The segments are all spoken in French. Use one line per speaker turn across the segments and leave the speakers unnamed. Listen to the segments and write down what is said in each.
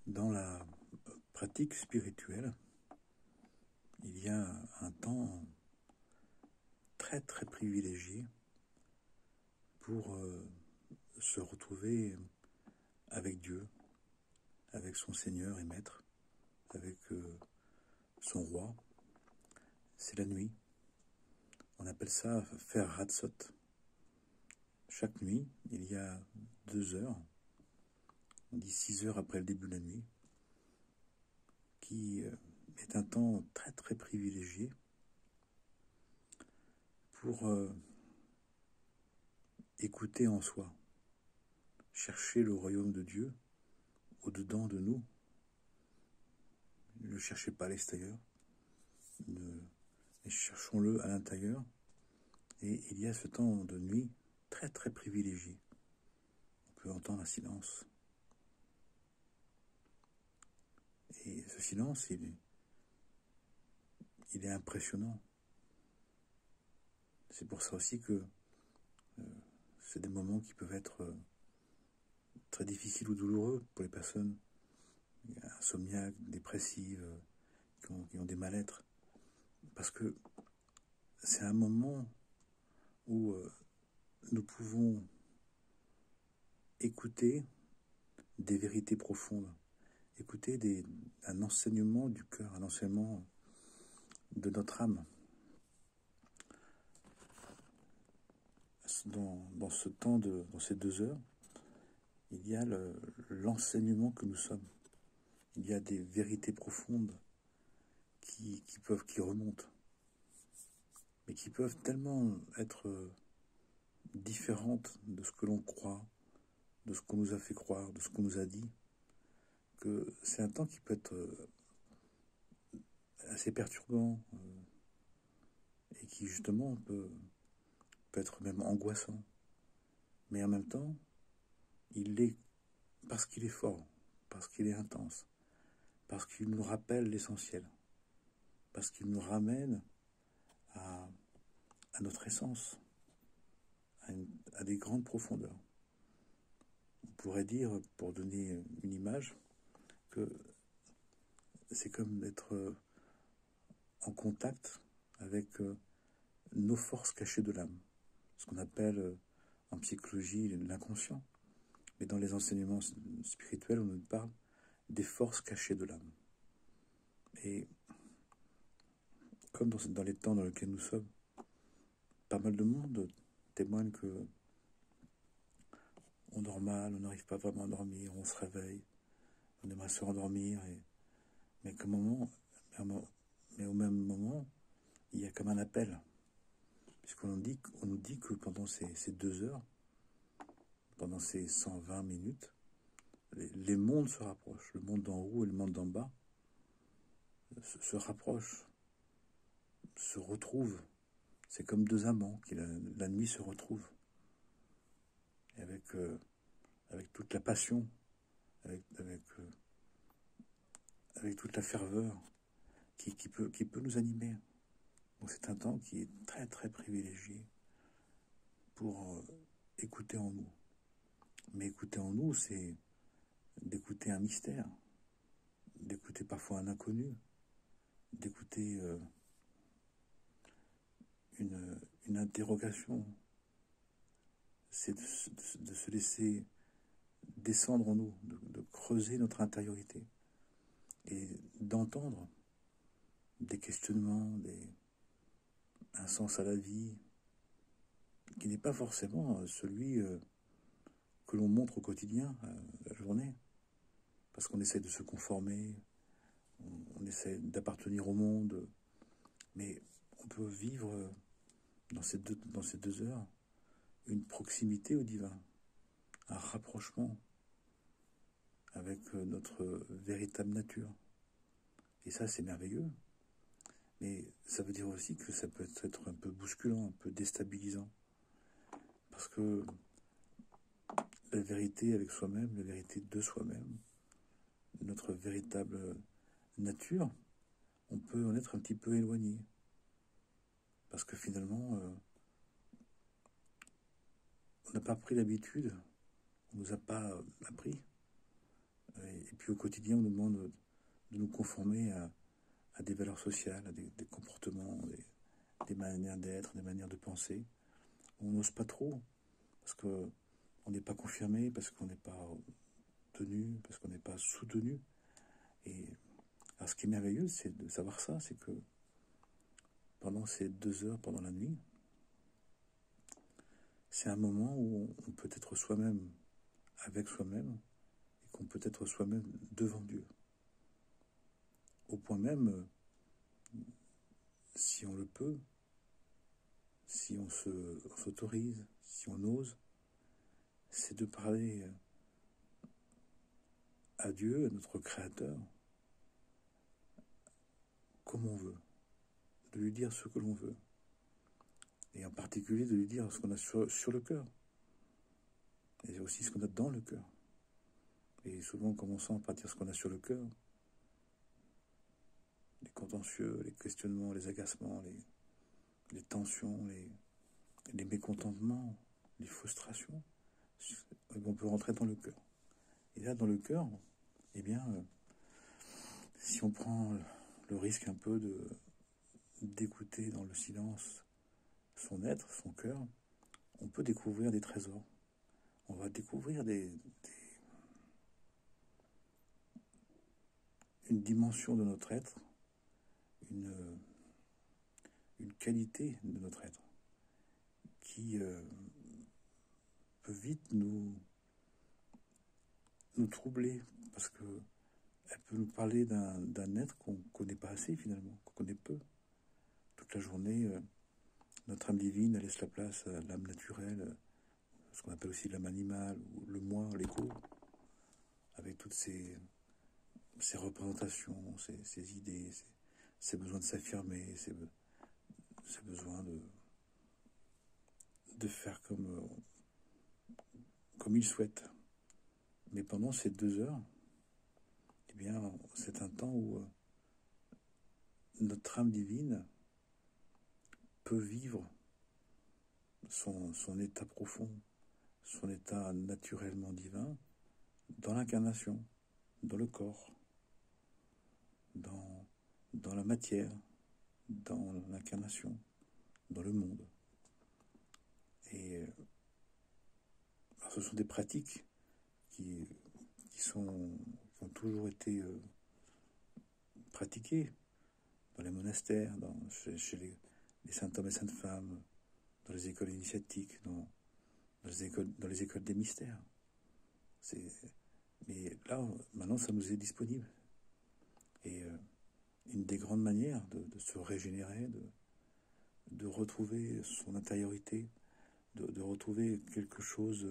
Dans la pratique spirituelle, il y a un temps très très privilégié pour se retrouver avec Dieu, avec son Seigneur et Maître, avec son Roi. C'est la nuit. On appelle ça faire Hatzot. Chaque nuit, il y a 2 heures, on dit 6 heures après le début de la nuit, qui est un temps très très privilégié pour écouter en soi, chercher le royaume de Dieu au-dedans de nous. Ne le cherchez pas à l'extérieur, mais cherchons-le à l'intérieur. Et il y a ce temps de nuit très très privilégié. On peut entendre un silence. Et ce silence, il est impressionnant. C'est pour ça aussi que c'est des moments qui peuvent être très difficiles ou douloureux pour les personnes insomniaques, dépressives, qui ont des mal-être. Parce que c'est un moment où nous pouvons écouter des vérités profondes, écouter un enseignement du cœur, un enseignement de notre âme. Dans ce temps, dans ces 2 heures, il y a l'enseignement que nous sommes. Il y a des vérités profondes qui remontent, mais qui peuvent tellement être différentes de ce que l'on croit, de ce qu'on nous a fait croire, de ce qu'on nous a dit, que c'est un temps qui peut être assez perturbant et qui justement peut être même angoissant. Mais en même temps, parce qu'il est fort, parce qu'il est intense, parce qu'il nous rappelle l'essentiel, parce qu'il nous ramène à notre essence, à des grandes profondeurs. On pourrait dire, pour donner une image, que c'est comme d'être en contact avec nos forces cachées de l'âme, ce qu'on appelle en psychologie l'inconscient. Mais dans les enseignements spirituels, on nous parle des forces cachées de l'âme. Et comme dans les temps dans lesquels nous sommes, pas mal de monde témoigne que on dort mal, on n'arrive pas vraiment à dormir, on se réveille, on aimerait se rendormir, mais au même moment, il y a comme un appel, puisqu'on nous dit que pendant ces 2 heures, pendant ces 120 minutes, les mondes se rapprochent, le monde d'en haut et le monde d'en bas se rapprochent, se retrouvent. C'est comme 2 amants qui la nuit se retrouvent, et avec toute la passion, avec toute la ferveur qui peut nous animer. Donc c'est un temps qui est très très privilégié pour écouter en nous. Mais écouter en nous, c'est d'écouter un mystère, d'écouter parfois un inconnu, d'écouter une interrogation. C'est de se laisser descendre en nous, de creuser notre intériorité et d'entendre des questionnements, un sens à la vie qui n'est pas forcément celui que l'on montre au quotidien, la journée, parce qu'on essaie de se conformer, on essaie d'appartenir au monde, mais on peut vivre dans ces 2 heures une proximité au divin, un rapprochement avec notre véritable nature. Et ça, c'est merveilleux. Mais ça veut dire aussi que ça peut être un peu bousculant, un peu déstabilisant. Parce que la vérité avec soi-même, la vérité de soi-même, notre véritable nature, on peut en être un petit peu éloigné. Parce que finalement, on n'a pas pris l'habitude, on ne nous a pas appris Et puis au quotidien, on nous demande de nous conformer à des valeurs sociales, à des comportements, des manières d'être, des manières de penser. On n'ose pas trop, parce qu'on n'est pas confirmé, parce qu'on n'est pas tenu, parce qu'on n'est pas soutenu. Et alors ce qui est merveilleux, c'est de savoir ça, c'est que pendant ces 2 heures, pendant la nuit, c'est un moment où on peut être soi-même avec soi-même, et qu'on peut être soi-même devant Dieu. Au point même, si on le peut, si on s'autorise, si on ose, c'est de parler à Dieu, à notre Créateur, comme on veut, de lui dire ce que l'on veut, et en particulier de lui dire ce qu'on a sur le cœur, et aussi ce qu'on a dans le cœur. Et souvent, commençant par dire ce qu'on a sur le cœur, les contentieux, les questionnements, les agacements, les tensions, les mécontentements, les frustrations, on peut rentrer dans le cœur. Et là, dans le cœur, eh bien, si on prend le risque un peu d'écouter dans le silence son être, son cœur, on peut découvrir des trésors. On va découvrir une dimension de notre être, une qualité de notre être qui peut vite nous troubler, parce que elle peut nous parler d'un être qu'on ne connaît pas assez finalement, qu'on connaît peu. Toute la journée, notre âme divine, elle laisse la place à l'âme naturelle, ce qu'on appelle aussi l'âme animale, ou le moi, l'ego, avec toutes ces représentations, ces idées, ces besoins de s'affirmer, ces besoins de faire comme il souhaite. Mais pendant ces 2 heures, eh bien, c'est un temps où notre âme divine peut vivre son état profond, son état naturellement divin, dans l'incarnation, dans le corps, dans la matière, dans l'incarnation, dans le monde. Et ce sont des pratiques qui ont toujours été pratiquées dans les monastères, chez les saints hommes et saintes femmes, dans les écoles initiatiques, dans les écoles des mystères. Mais là, maintenant, ça nous est disponible. Et une des grandes manières de se régénérer, de retrouver son intériorité, de retrouver quelque chose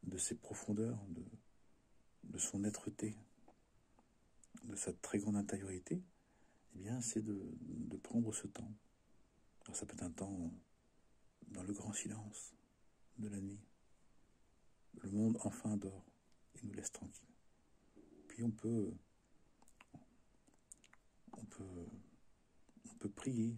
de ses profondeurs, de son êtreté, de sa très grande intériorité, eh bien, c'est de prendre ce temps. Alors, ça peut être un temps dans le grand silence de la nuit. Le monde enfin dort et nous laisse tranquille. Puis on peut prier,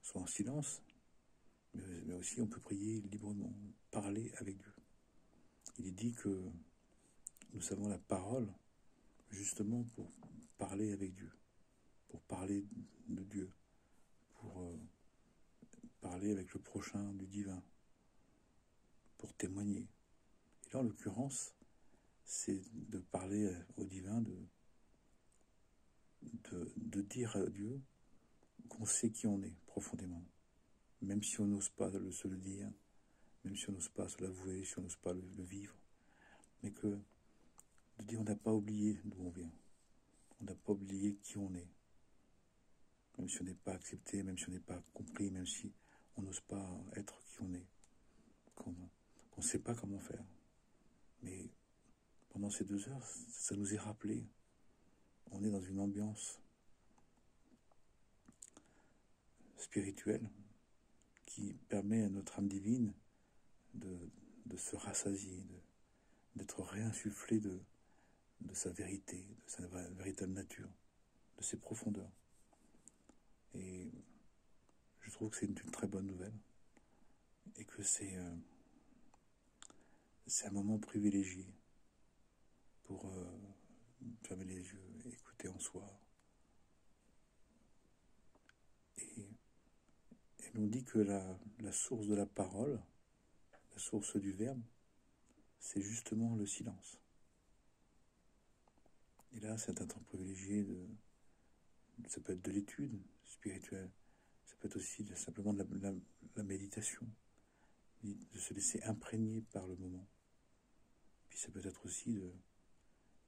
soit en silence, mais aussi on peut prier librement, parler avec Dieu. Il est dit que nous avons la parole justement pour parler avec Dieu, pour parler de Dieu, pour parler avec le prochain du divin, pour témoigner. Et là, en l'occurrence, c'est de parler au divin, de dire à Dieu qu'on sait qui on est profondément, même si on n'ose pas se le dire, même si on n'ose pas se l'avouer, si on n'ose pas le vivre, mais que de dire on n'a pas oublié d'où on vient, on n'a pas oublié qui on est, même si on n'est pas accepté, même si on n'est pas compris, même si on n'ose pas être qui on est, qu'on ne sait pas comment faire. Mais pendant ces 2 heures, ça nous est rappelé. On est dans une ambiance spirituelle qui permet à notre âme divine de se rassasier, d'être réinsufflée de sa vérité, de sa véritable nature, de ses profondeurs. Et je trouve que c'est une très bonne nouvelle et que c'est un moment privilégié soi. Et l'on dit que la source de la parole, la source du verbe, c'est justement le silence. Et là, c'est un temps privilégié ça peut être de l'étude spirituelle, ça peut être aussi simplement de la méditation, de se laisser imprégner par le moment. Puis ça peut être aussi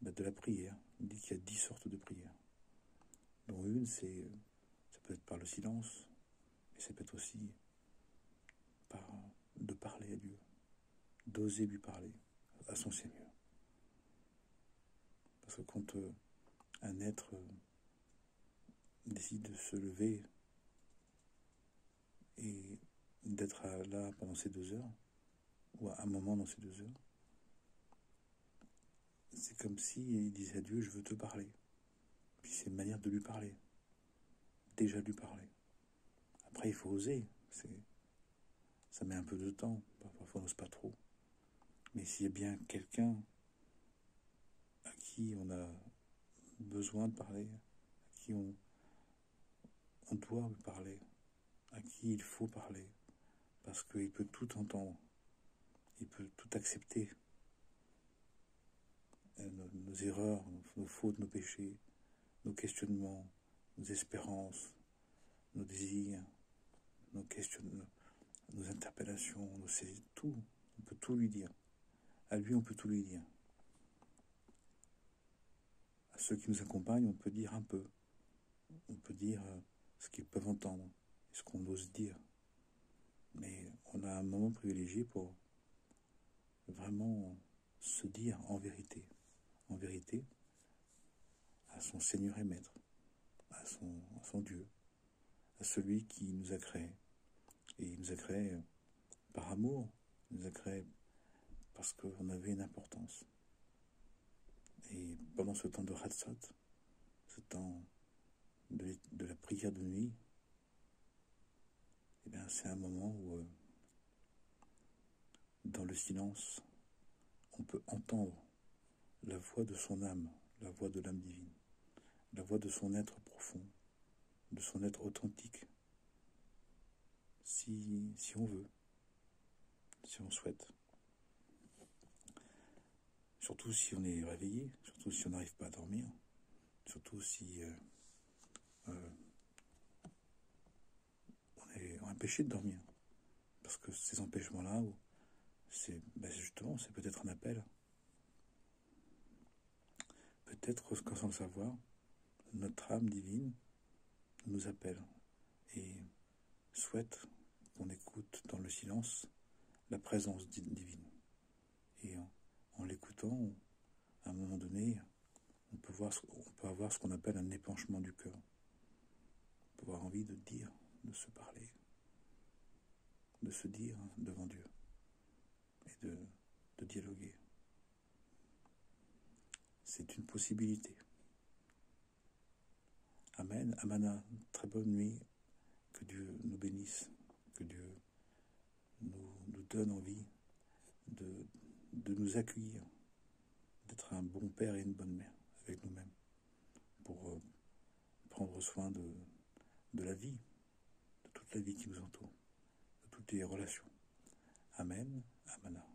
de la prière. On dit qu'il y a 10 sortes de prières, dont une, ça peut être par le silence, mais ça peut être aussi de parler à Dieu, d'oser lui parler, à son Seigneur. Parce que quand un être décide de se lever et d'être là pendant ces 2 heures, ou à un moment dans ces 2 heures, c'est comme s'il disait à Dieu, je veux te parler. Puis c'est une manière de lui parler, déjà de lui parler. Après, il faut oser, ça met un peu de temps, parfois on n'ose pas trop. Mais s'il y a bien quelqu'un à qui on a besoin de parler, à qui on doit parler, à qui il faut parler, parce qu'il peut tout entendre, il peut tout accepter, nos erreurs, nos fautes, nos péchés, nos questionnements, nos espérances, nos désirs, nos questionnements, nos interpellations, tout, on peut tout lui dire. À lui, on peut tout lui dire. À ceux qui nous accompagnent, on peut dire un peu. On peut dire ce qu'ils peuvent entendre, ce qu'on ose dire. Mais on a un moment privilégié pour vraiment se dire en vérité à son Seigneur et Maître, à son Dieu, à celui qui nous a créés. Et il nous a créés par amour, il nous a créés parce qu'on avait une importance. Et pendant ce temps de Hatzot, ce temps de la prière de nuit, eh bien, c'est un moment où, dans le silence, on peut entendre la voix de son âme, la voix de l'âme divine, la voix de son être profond, de son être authentique, si on veut, si on souhaite. Surtout si on est réveillé, surtout si on n'arrive pas à dormir, surtout si on est empêché de dormir. Parce que ces empêchements-là, justement, c'est peut-être un appel. Peut-être que sans le savoir, notre âme divine nous appelle et souhaite qu'on écoute dans le silence la présence divine. Et en l'écoutant, à un moment donné, on peut avoir ce qu'on appelle un épanchement du cœur. On peut avoir envie de dire, de se parler, de se dire devant Dieu et de dialoguer. C'est une possibilité. Amen, Amana, très bonne nuit, que Dieu nous bénisse, que Dieu nous donne envie de nous accueillir, d'être un bon père et une bonne mère avec nous-mêmes, pour prendre soin de la vie, de toute la vie qui nous entoure, de toutes les relations. Amen, Amana.